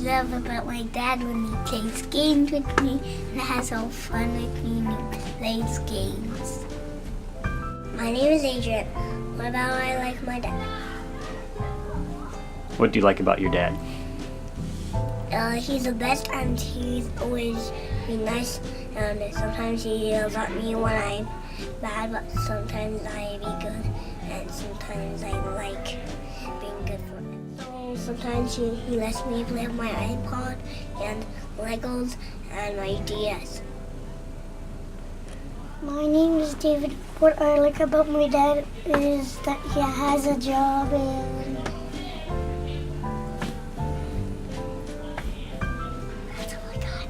love about my dad when he plays games with me and has all fun with me and he plays games. My name is Adrian. What about I like my dad? What do you like about your dad? He's the best and he's always been nice and sometimes he yells at me when I'm bad, but sometimes I be good and sometimes I like being good for him. So sometimes he lets me play with my iPod and Legos and my DS. My name is David. What I like about my dad is that he has a job and that's all I got.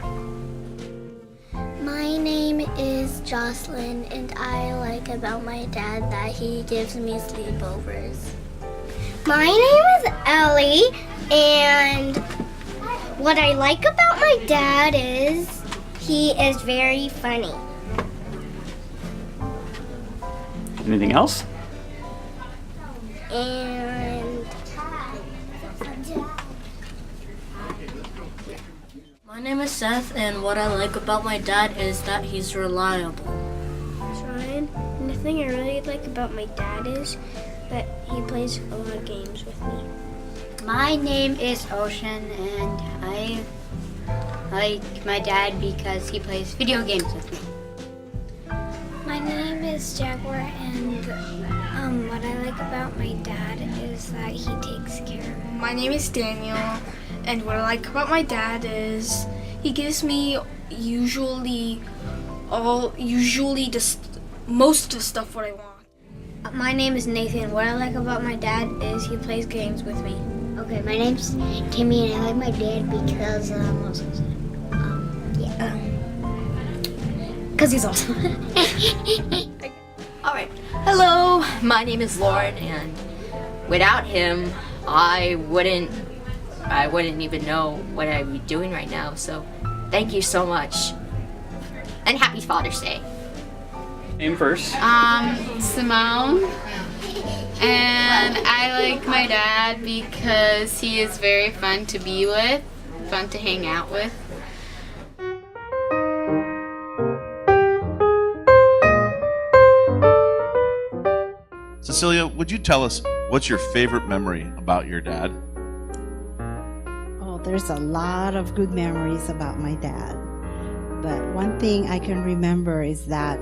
My name is Jocelyn and I like about my dad that he gives me sleepovers. My name is Ellie and what I like about my dad is he is very funny. Anything else? And my name is Seth, and what I like about my dad is that he's reliable. It's Ryan, and the thing I really like about my dad is that he plays a lot of games with me. My name is Ocean, and I like my dad because he plays video games with me. My name is Jaguar, and what I like about my dad is that he takes care of me. My name is Daniel, and what I like about my dad is he gives me usually most of the stuff what I want. My name is Nathan. What I like about my dad is he plays games with me. Okay, my name's Timmy, and I like my dad because Because he's awesome. All right. Hello, my name is Lauren, and without him, I wouldn't even know what I'd be doing right now. So, thank you so much, and happy Father's Day. Name first. Simone, and I like my dad because he is very fun to be with, fun to hang out with. Cecilia, would you tell us what's your favorite memory about your dad? Oh, there's a lot of good memories about my dad. But one thing I can remember is that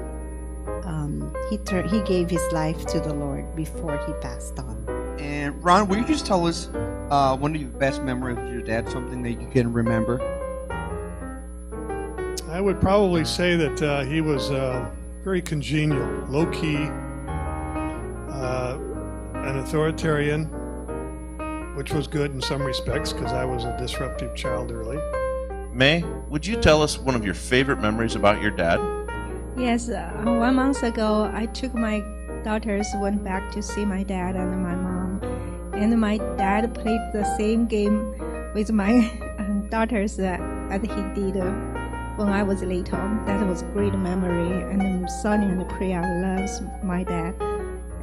he gave his life to the Lord before he passed on. And Ron, will you just tell us one of your best memories of your dad, something that you can remember? I would probably say that he was very congenial, low-key, an authoritarian, which was good in some respects because I was a disruptive child early. May, would you tell us one of your favorite memories about your dad? Yes, 1 month ago, I took my daughters, went back to see my dad and my mom. And my dad played the same game with my daughters as he did when I was little. That was a great memory. And Sonia and Priya loves my dad.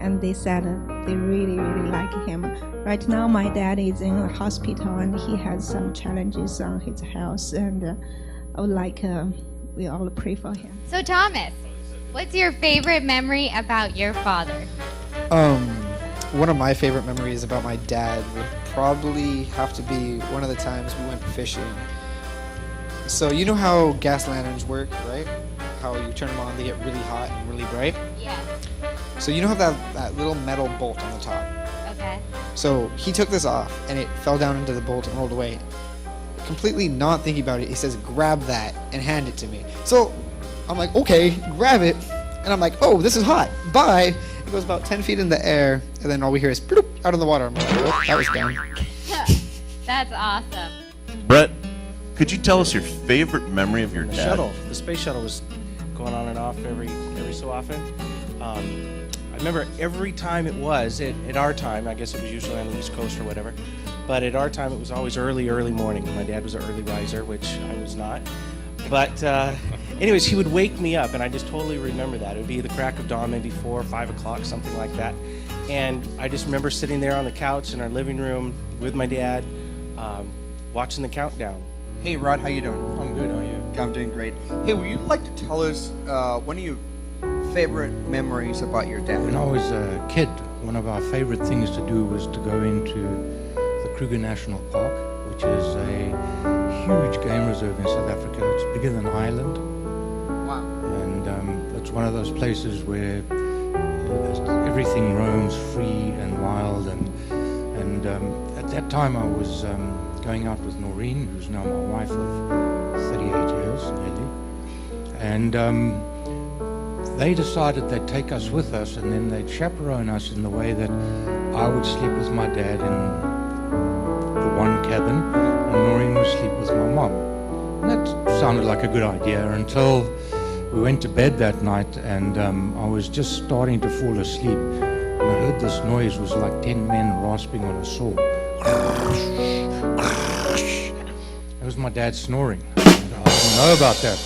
And they said they really, really like him. Right now, my dad is in a hospital and he has some challenges on his health. And I would like we all pray for him. So Thomas, what's your favorite memory about your father? One of my favorite memories about my dad would probably have to be one of the times we went fishing. So you know how gas lanterns work, right? How you turn them on, they get really hot and really bright? Yeah. So you know how that little metal bolt on the top? Okay. So he took this off and it fell down into the bolt and rolled away. Completely not thinking about it, he says, grab that and hand it to me. So I'm like, okay, grab it. And I'm like, oh, this is hot, bye. It goes about 10 feet in the air, and then all we hear is bloop, out in the water. I'm like, oh, that was dumb. That's awesome. Brett, could you tell us your favorite memory of your dad? Shuttle. The space shuttle was going on and off every so often. I remember every time it was, at our time, I guess it was usually on the East Coast or whatever, but at our time it was always early morning. My dad was an early riser, which I was not. But anyways, he would wake me up, and I just totally remember that. It would be the crack of dawn, maybe 4 or 5 o'clock, something like that. And I just remember sitting there on the couch in our living room with my dad, watching the countdown. Hey, Rod, how you doing? I'm good. How are you? I'm doing great. Hey, would you like to tell us one of your favorite memories about your dad? When I was a kid, one of our favorite things to do was to go into the Kruger National Park, which is a huge game reserve in South Africa. It's bigger than Ireland. Wow. And it's one of those places where everything roams free and wild. And at that time I was going out with Noreen, who's now my wife of 38 years nearly. And they decided they'd take us with us, and then they'd chaperone us in the way that I would sleep with my dad in the one cabin, and Noreen would sleep with my mom. And that sounded like a good idea until we went to bed that night, and I was just starting to fall asleep, and I heard this noise. It was like 10 men rasping on a saw. It was my dad snoring. I didn't know about that.